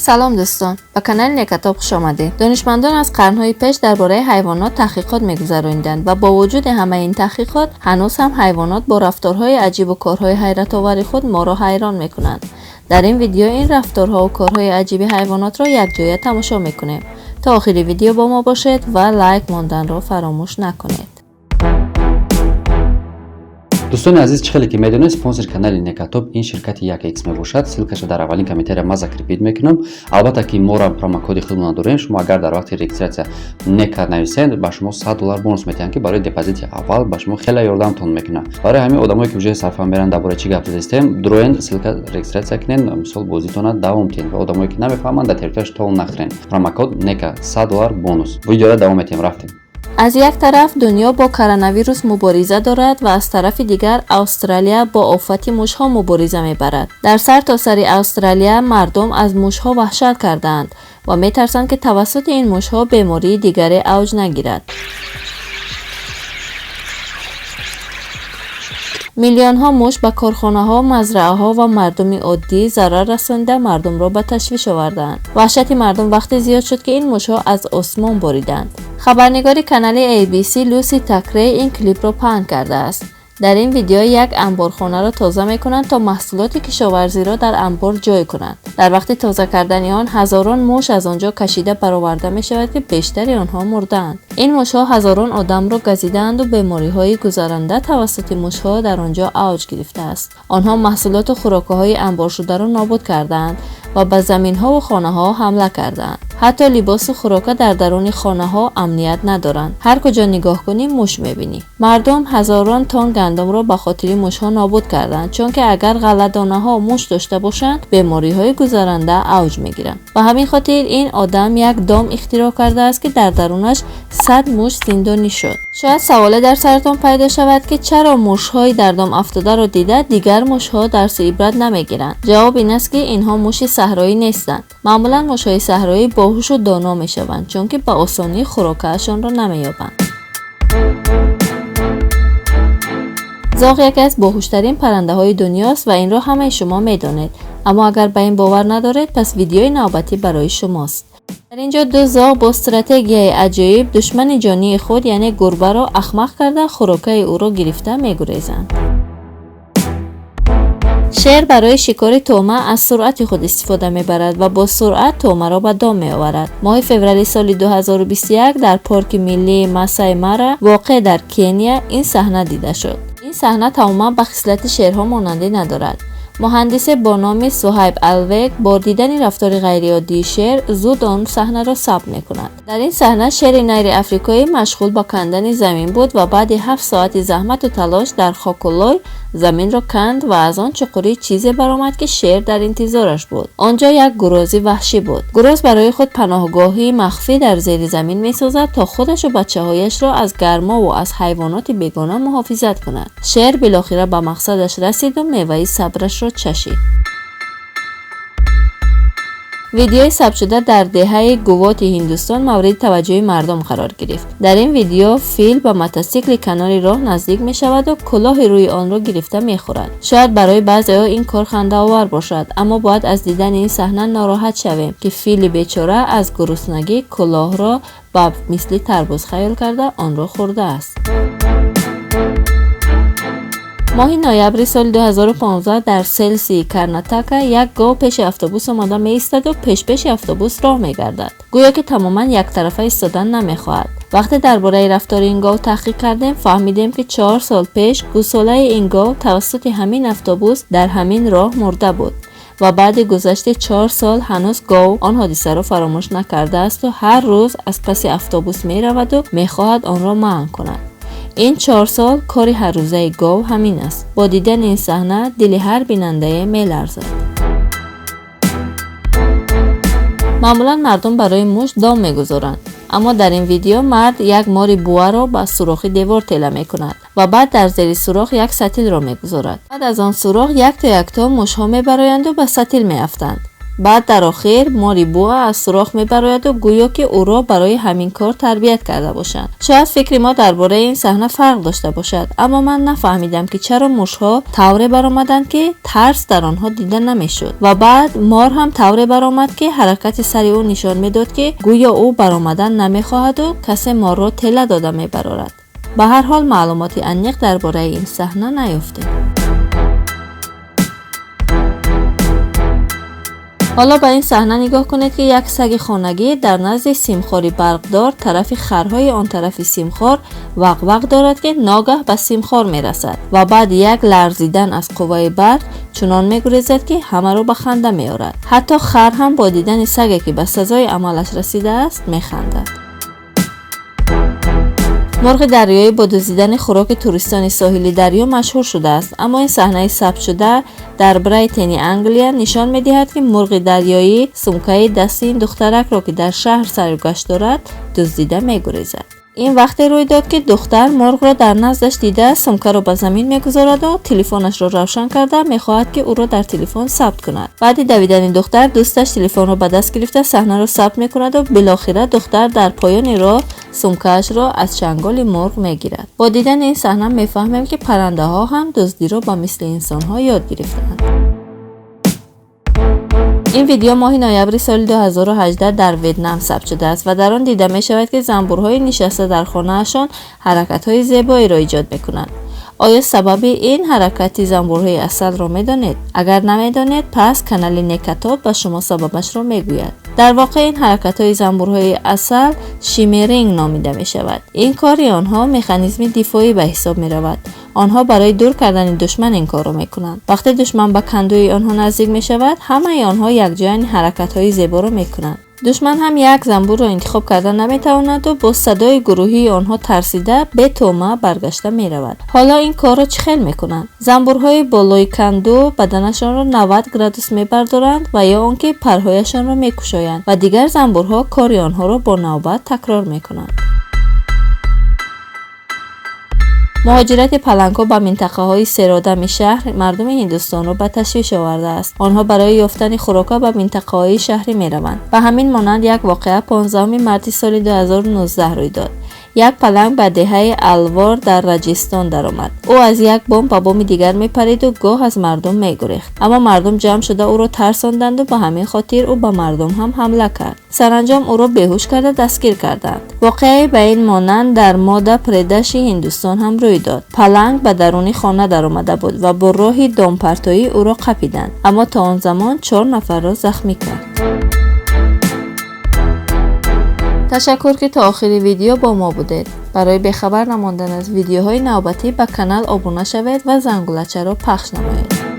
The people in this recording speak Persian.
سلام دوستان، به کانال نکتاب خوش آمدید. دانشمندان از قرنهای پیش درباره حیوانات تحقیقات می‌گذراندند و با وجود همه این تحقیقات هنوز هم حیوانات با رفتارهای عجیب و کارهای حیرت آور خود ما را حیران می‌کنند. در این ویدیو این رفتارها و کارهای عجیب حیوانات را یکجایی تماشا می‌کنیم. تا آخر ویدیو با ما باشید و لایک ماندن را فراموش نکنید. دوستان عزیز، چخیلی که میدونید سپانسر کانال نکتاب این شرکت یک ایکس میباشد. سیلکش در اولین کامنتر ما ذکر میکنم. البته که ما را پرومو کد خودمون داریم. شما اگر در وقت رجیستراسیون نکرد نویسید با شما $100 بونوس میتین که برای دپوزیت اول با شما خیلی یاردمتون میکنه. برای همین آدمایی که وجه صرفا میرن درباره چی گپ زدیم دروین سیلک رجیستراسیون کنین، مثلا بازیتون دوام تین و آدمایی که نمیفهمن در تریتورش تول نخرین. پرومو کد نک $100 بونوس. ویدیو را دوام میتیم رفتیم. از یک طرف دنیا با کرونا ویروس مبارزه دارد و از طرف دیگر استرالیا با آفت موشها مبارزه میبرد. در سرتاسر استرالیا مردم از موشها وحشت کردند و میترسند که توسط این موشها بیماری دیگری اوج نگیرد. میلیون ها موش به کارخانه ها، مزرعه ها و مردم عادی ضرر رسانده مردم را به تشویش آوردند. وحشت مردم وقتی زیاد شد که این موش ها از آسمان باریدند. خبرنگار کانال ABC لوسی تاکری این کلیپ را پهن کرده است. در این ویدیو یک انبارخانه را تازه میکنند تا محصولات کشاورزی را در انبار جای کنند. در وقت تازه کردن آن هزاران موش از آنجا کشیده برآورده می شود که بیشتر آنها مردند. این موش ها هزاران آدم را گزیدند و بیماری های گذرنده توسط موش ها در آنجا اوج گرفته است. آنها محصولات و خوراک های انبار شده را نابود کردند و به زمین ها و خانه ها حمله کردند. حتی لباس و خوراک در درون خانه ها امنیت ندارند. هر کجا نگاه کنی موش میبینی. مردم هزاران تن گندم را به خاطر موش ها نابود کردند، چون که اگر غله‌دانه ها موش داشته باشند بیماری های گذرنده اوج میگیرند. و همین خاطر این آدم یک دام اختراع کرده است که در درونش 100 موش زندانی شد. شاید سوال در سرتان پیدا شود که چرا موش های در دام افتاده را دیده دیگر موش ها درس عبرت نمیگیرند؟ جواب این است که اینها موش صحرایی نیستند. معمولا موش های صحرایی باهوش و دانا میشوند، چون که به آسانی خوراکشان را نمییابند. زاغ یکی از باهوشترین پرنده های دنیاست و این را همه شما میدانید. اما اگر به این باور ندارید پس ویدیوی نوبتی برای شماست. در اینجا دو زاغ با استراتژی عجیب دشمن جانی خود یعنی گربه را احمق کرده خوراکای او را گرفته میگریزند. شیر برای شکار طعمه از سرعت خود استفاده میبرد و با سرعت طعمه را به دام میآورد. ماه فوریه سال 2021 در پارک ملی ماسای مارا واقع در کنیا این صحنه دیده شد. این صحنه تماما به خصلت شیرها ماننده ندارد. مهندس با نام صهیب الویک با دیدن رفتار غیرعادی شیر زود آن صحنه را ثبت می‌کند. در این صحنه شیر نیر آفریقایی مشغول به کندن زمین بود و بعد 7 ساعت زحمت و تلاش در خاکولای زمین را کند و از آن چقوری چیزی برآمد که شیر در انتظارش بود. آنجا یک گراز وحشی بود. گراز برای خود پناهگاهی مخفی در زیر زمین می‌سازد تا خودش و بچه‌هایش را از گرما و از حیوانات بیگانه محافظت کند. شیر بالاخره به مقصدش رسید و میوه صبرش را چشید. ویدیوی ثبت شده در دهه گوات هندوستان مورد توجه مردم قرار گرفت. در این ویدیو فیل به موتورسیکل کنار راه نزدیک می شود و کلاه روی آن را گرفته می خورد. شاید برای بعضی‌ها این کار خنده آور باشد، اما باید از دیدن این صحنه ناراحت شویم که فیل بیچاره از گرسنگی کلاه را به مثل تربوز خیال کرده آن را خورده است. ماه نوامبر سال 2015 در سلسی کرناتاکا یک گاو پیش اتوبوس آمده می ایستد و پیش اتوبوس راه می گردد. گویا که تماما یک طرفه ایستادن نمیخواهد. وقتی درباره رفتار این گاو تحقیق کردیم فهمیدیم که 4 سال پیش گوساله این گاو توسط همین اتوبوس در همین راه مرده بود و بعد گذشت 4 سال هنوز گاو آن حادثه را فراموش نکرده است و هر روز از پس اتوبوس می رود و می خواهد آن را منع کند. این 4 سال کار هر روزه گاو همین است. با دیدن این صحنه دل هر بیننده می لرزد. معمولا مردم برای موش دام می گذارند، اما در این ویدیو مرد یک مار بوه را با سوراخ دیوار تله می کند و بعد در زیر سوراخ یک ستیل را می گذارد. بعد از آن سوراخ یک تا موش ها می برایند و به ستیل می افتند. بعد در آخر ماری بوا از سوراخ میبراید و گویا که او را برای همین کار تربیت کرده باشند. شاید فکر ما درباره این صحنه فرق داشته باشد، اما من نفهمیدم که چرا موشها طوری برآمدند که ترس در آنها دیده نمیشد و بعد مار هم طوری برآمد که حرکت سر او نشان میداد که گویا او برآمدن نمیخواهد و کسی مار را تله داده میبرد. به هر حال معلوماتی عمیق درباره این صحنه نیافتیم. حالا به این صحنه نگاه کنید که یک سگ خانگی در نزد سیمخواری برقدار طرف خرهای آن طرف سیمخوار وق وق دارد که ناگه به سیمخوار میرسد و بعد یک لرزیدن از قوه برق چنان میگریزد که همه را به خنده میآورد. حتی خر هم با دیدن سگی که به سزای عملش رسیده است میخندد. مرغ دریایی با دزدیدن خوراک توریستان ساحلی دریا مشهور شده است، اما این صحنه ثبت شده در برایتن انگلیا نشان می‌دهد که مرغ دریایی سمکه دستی این دخترک را که در شهر سرگشت دارد دزدیده می‌گریزد. این وقتی روی داد که دختر مرغ را در نزدش دیده سمکه را به زمین میگذارد و تلفنش را روشن کرده میخواهد که او را در تلفن ثبت کند. بعد دویدن دختر دوستش تلفن را به دست گرفته صحنه را ثبت میکند و بالاخره دختر در پایان راه سمکه‌اش را از چنگال مرغ میگیرد. با دیدن این صحنه میفهمیم که پرنده ها هم دزدی را با مثل انسان ها یاد گرفتند. این ویدیو ماه نوامبر سال 2018 در ویتنام ثبت شده است و در آن دیده می شود که زنبورهای نشسته در خانه‌شان حرکت‌های زیبایی را ایجاد می‌کنند. آیا سبب این حرکت زنبورهای عسل را می‌دانید؟ اگر نمی‌دانید پس کانال نکاتوب به شما سببش را می‌گوید. در واقع این حرکت‌های زنبورهای عسل شیمرینگ نامیده می‌شود. این کار آنها مکانیزم دفاعی به حساب می‌رود. آنها برای دور کردن دشمن این کار را می‌کنند. وقتی دشمن به کندوی آنها نزدیک می‌شود، همه آنها یکجا این حرکت‌های زیبا را می‌کنند. دشمن هم یک زنبور را انتخاب کرده نمیتواند و با صدای گروهی آنها ترسیده به تومه برگشته می رود. حالا این کار را چه خیل میکنند؟ زنبورهای بالای کندو بدنشان را 90 گرادوس میبردارند و یا آنکه پرهایشان را میکشایند و دیگر زنبورها کار آنها را با نوبت تکرار میکنند. مهاجرت پلنگ‌ها به منطقه‌های سرآدم شهر مردم هندوستان را به تشویش آورده است. آنها برای یافتن خوراک به منطقه‌های شهری می‌روند. به همین مانند یک واقعه 15 مارس سال 2019 روی داد. یک پلنگ به دهه الوار در راجستان درآمد. او از یک بام به بام دیگر میپرید و گاه از مردم میگریخت، اما مردم جمع شده او را ترساندند و به همین خاطر او به مردم هم حمله کرد. سرانجام او را بیهوش کرده دستگیر کردند. واقعه به این مانند در ماده پردش هندوستان هم روی داد. پلنگ به درون خانه درآمده بود و با راه دامپرتایی او را قپیدند، اما تا آن زمان 4 نفر را زخمی کرد. تشکر که تا آخر ویدیو با ما بودید. برای بخبر نماندن از ویدیوهای نوبتی به کانال ابونه شوید و زنگولچه را پخش نمایید.